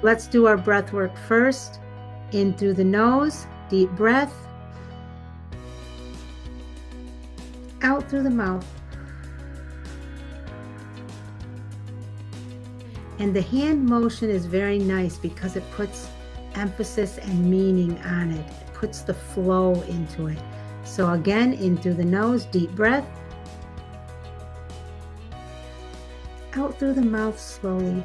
let's do our breath work first. In through the nose, deep breath. Out through the mouth. And the hand motion is very nice because it puts emphasis and meaning on it. It puts the flow into it. So again, in through the nose, deep breath. Out through the mouth slowly.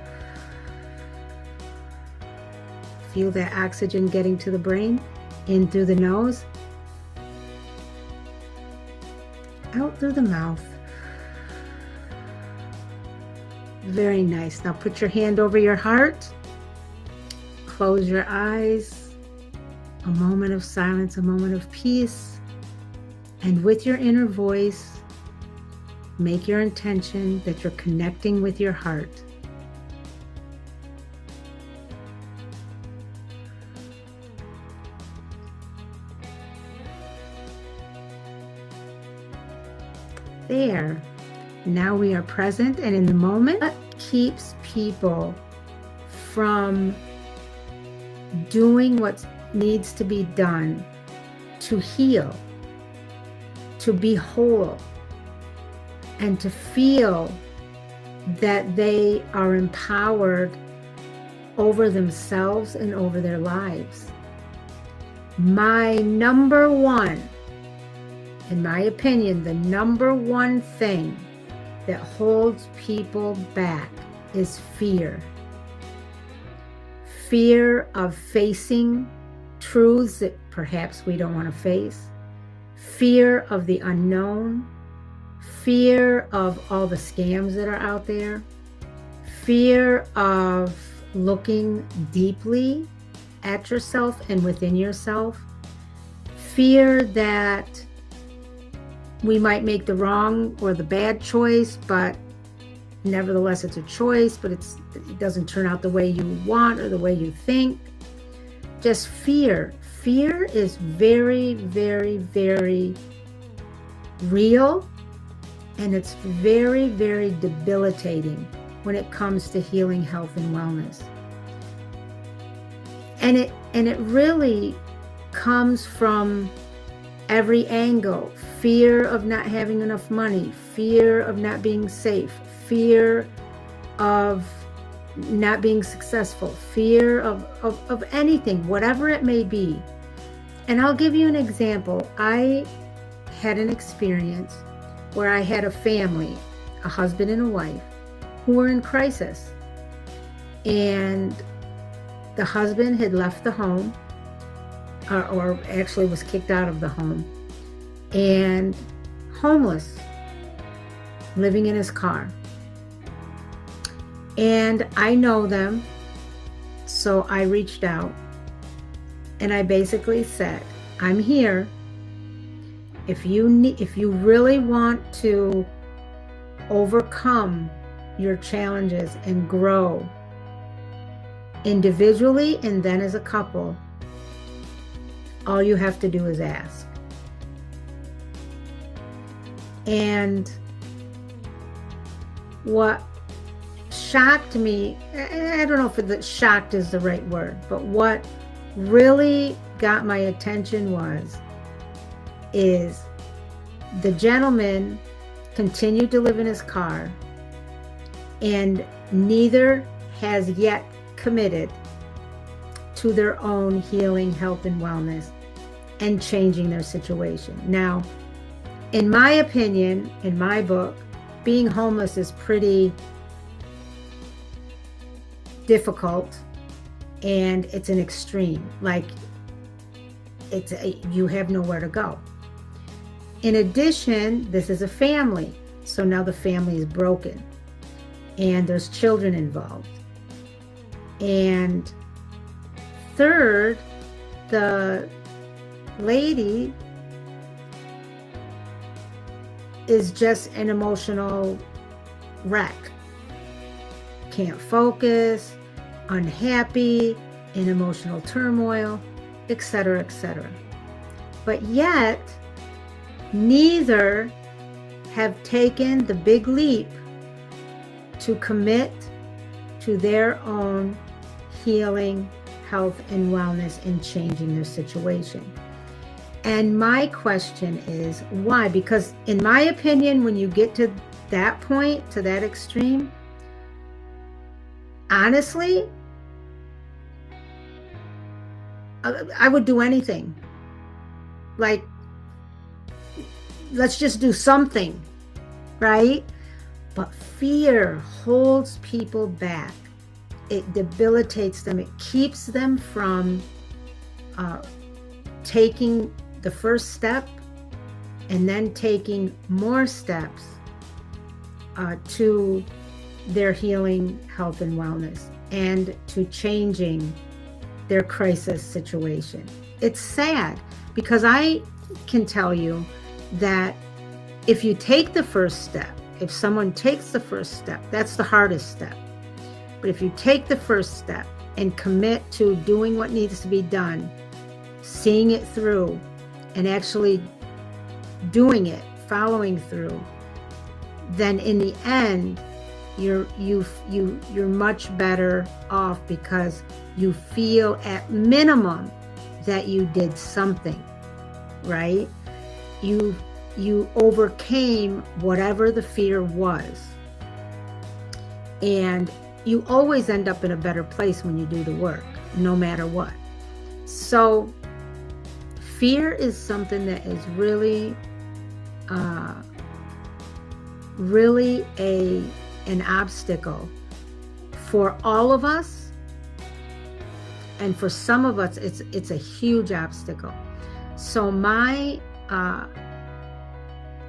Feel that oxygen getting to the brain. In through the nose. Out through the mouth. Very nice. Now put your hand over your heart. Close your eyes. A moment of silence, a moment of peace. And with your inner voice, make your intention that you're connecting with your heart. There. Now we are present and in the moment. What keeps people from doing what needs to be done to heal, to be whole, and to feel that they are empowered over themselves and over their lives? My number one, in my opinion, the number one thing that holds people back is fear. Fear of facing truths that perhaps we don't want to face. Fear of the unknown. Fear of all the scams that are out there. Fear of looking deeply at yourself and within yourself. Fear that we might make the wrong or the bad choice, but nevertheless it's a choice, but it doesn't turn out the way you want or the way you think. Just fear. Fear is very, very, very real, and it's very, very debilitating when it comes to healing, health, and wellness. And it really comes from every angle. Fear of not having enough money, fear of not being safe, fear of not being successful, fear of anything, whatever it may be. And I'll give you an example. I had an experience where I had a family, a husband and a wife, who were in crisis. And the husband had left the home, or actually was kicked out of the home, and homeless, living in his car. And I know them, so I reached out and I basically said, I'm here. If you really want to overcome your challenges and grow individually and then as a couple, all you have to do is ask. And what shocked me, I don't know if shocked is the right word, but what really got my attention is the gentleman continued to live in his car, and neither has yet committed to their own healing, health, and wellness and changing their situation. Now, in my opinion, in my book, being homeless is pretty difficult, and it's an extreme. Like, you have nowhere to go. In addition, this is a family, so now the family is broken, and there's children involved. And third, the lady is just an emotional wreck. Can't focus, unhappy, in emotional turmoil, etc., etc. But yet, neither have taken the big leap to commit to their own healing, health, and wellness and changing their situation. And my question is why? Because in my opinion, when you get to that point, to that extreme, honestly, I would do anything. Like, let's just do something, right? But fear holds people back. It debilitates them. It keeps them from taking the first step and then taking more steps to their healing, health, and wellness, and to changing their crisis situation. It's sad, because I can tell you that if you take the first step, if someone takes the first step, that's the hardest step. But if you take the first step and commit to doing what needs to be done, seeing it through, and actually doing it, following through, then in the end, you're much better off, because you feel at minimum that you did something, right? You overcame whatever the fear was. And you always end up in a better place when you do the work, no matter what. So fear is something that is really an obstacle for all of us, and for some of us it's a huge obstacle. So my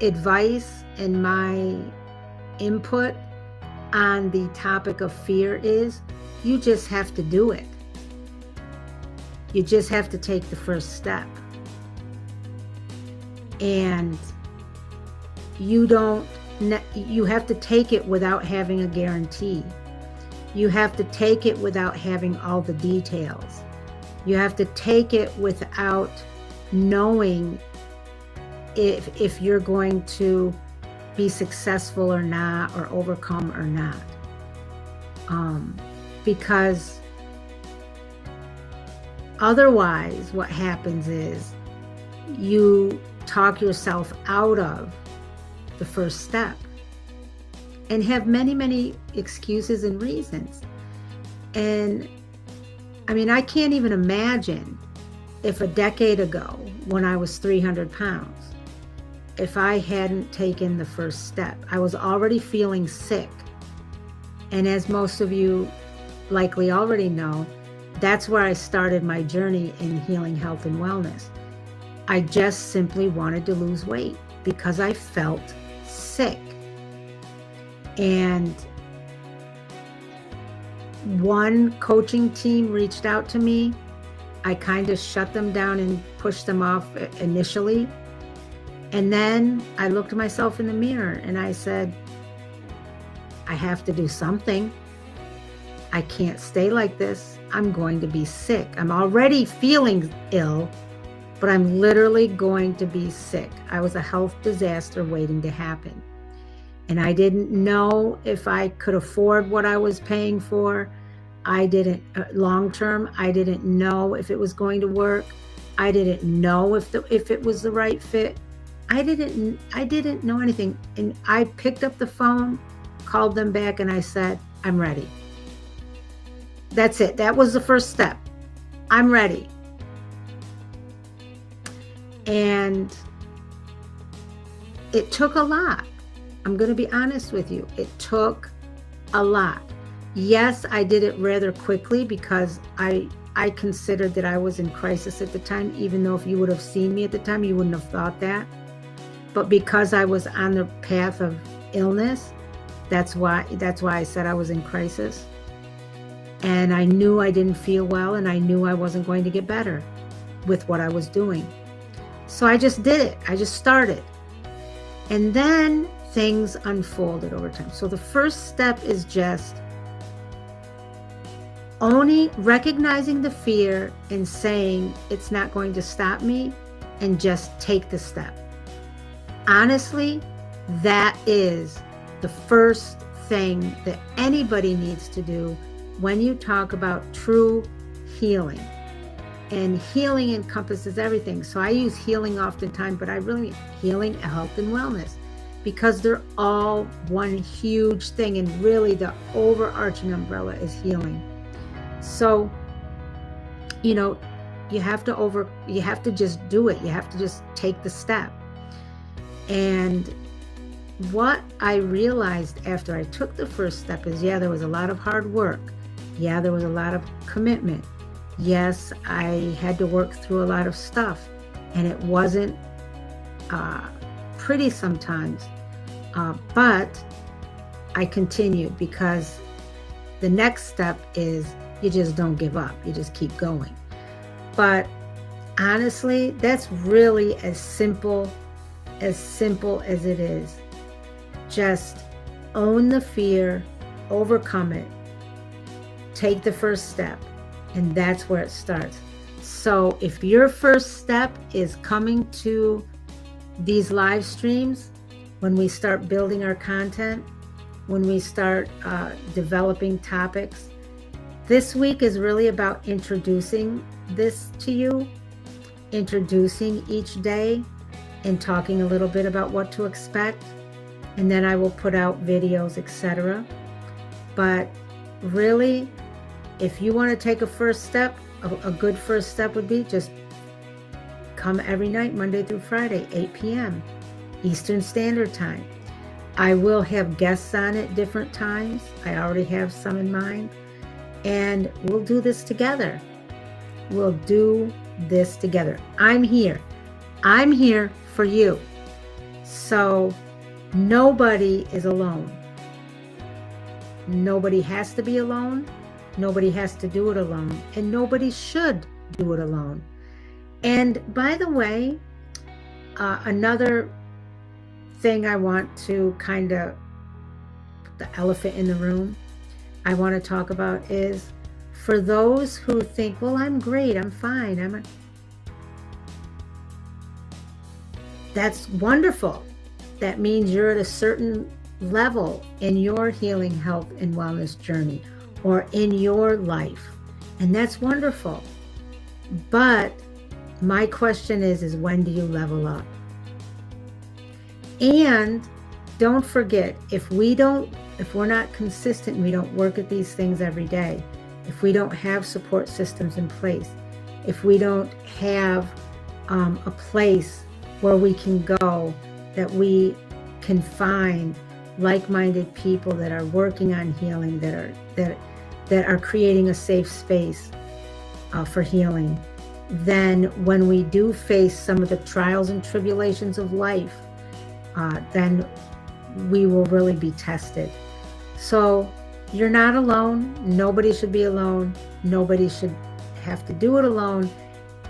advice and my input on the topic of fear is, you just have to do it. You just have to take the first step. And you have to take it without having a guarantee. You have to take it without having all the details. You have to take it without knowing if you're going to be successful or not, or overcome or not. Because otherwise what happens is you talk yourself out of the first step and have many, many excuses and reasons. And I mean, I can't even imagine if a decade ago, when I was 300 pounds, if I hadn't taken the first step. I was already feeling sick. And as most of you likely already know, that's where I started my journey in healing, health, and wellness. I just simply wanted to lose weight because I felt sick. And one coaching team reached out to me. I kind of shut them down and pushed them off initially. And then I looked at myself in the mirror and I said, I have to do something. I can't stay like this. I'm going to be sick. I'm already feeling ill, but I'm literally going to be sick. I was a health disaster waiting to happen. And I didn't know if I could afford what I was paying for. I didn't, long term, I didn't know if it was going to work. I didn't know if it was the right fit. I didn't know anything. And I picked up the phone, called them back, and I said, I'm ready. That's it. That was the first step. I'm ready. And it took a lot. I'm going to be honest with you. It took a lot. Yes, I did it rather quickly because I considered that I was in crisis at the time, even though if you would have seen me at the time, you wouldn't have thought that. But because I was on the path of illness, that's why I said I was in crisis. And I knew I didn't feel well, and I knew I wasn't going to get better with what I was doing. So I just did it. I just started. And then things unfolded over time. So the first step is just recognizing the fear and saying it's not going to stop me, and just take the step. Honestly, that is the first thing that anybody needs to do when you talk about true healing, and healing encompasses everything. So I use healing oftentimes, but I really healing, health, and wellness, because they're all one huge thing. And really the overarching umbrella is healing. So, you know, you have to just do it. You have to just take the step. And what I realized after I took the first step is, yeah, there was a lot of hard work. Yeah, there was a lot of commitment. Yes, I had to work through a lot of stuff, and it wasn't pretty sometimes, but I continued, because the next step is you just don't give up. You just keep going. But honestly, that's really as simple as it is. Just own the fear, overcome it, take the first step, and that's where it starts. So if your first step is coming to these live streams, when we start building our content, when we start developing topics, this week is really about introducing this to you, introducing each day, and talking a little bit about what to expect. And then I will put out videos, etc. But really, if you want to take a first step, a good first step would be just come every night, Monday through Friday, 8 p.m. Eastern Standard Time. I will have guests on at different times. I already have some in mind. And we'll do this together. We'll do this together. I'm here. I'm here for you. So nobody is alone. Nobody has to be alone. Nobody has to do it alone, and nobody should do it alone. And by the way, another thing I want to kind of put the elephant in the room I want to talk about is, for those who think, well, I'm great, I'm fine, that's wonderful. That means you're at a certain level in your healing, health, and wellness journey, or in your life. And that's wonderful. But my question is when do you level up? And don't forget, if we're not consistent, we don't work at these things every day, if we don't have support systems in place, if we don't have a place where we can go, that we can find like-minded people that are working on healing, that are creating a safe space for healing, then when we do face some of the trials and tribulations of life, then we will really be tested. So you're not alone. Nobody should be alone. Nobody should have to do it alone.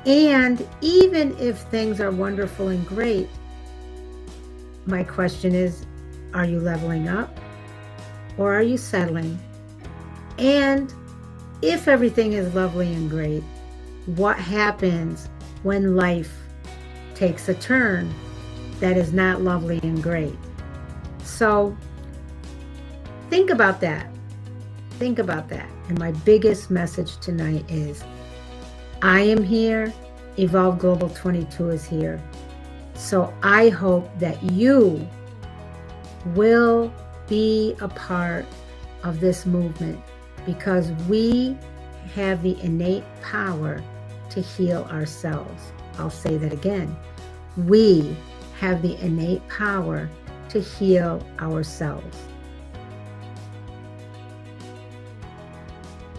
And even if things are wonderful and great, my question is, are you leveling up or are you settling? And if everything is lovely and great, what happens when life takes a turn that is not lovely and great? So think about that. Think about that. And my biggest message tonight is, I am here. Evolve Global 22 is here. So I hope that you will be a part of this movement, because we have the innate power to heal ourselves. I'll say that again. We have the innate power to heal ourselves.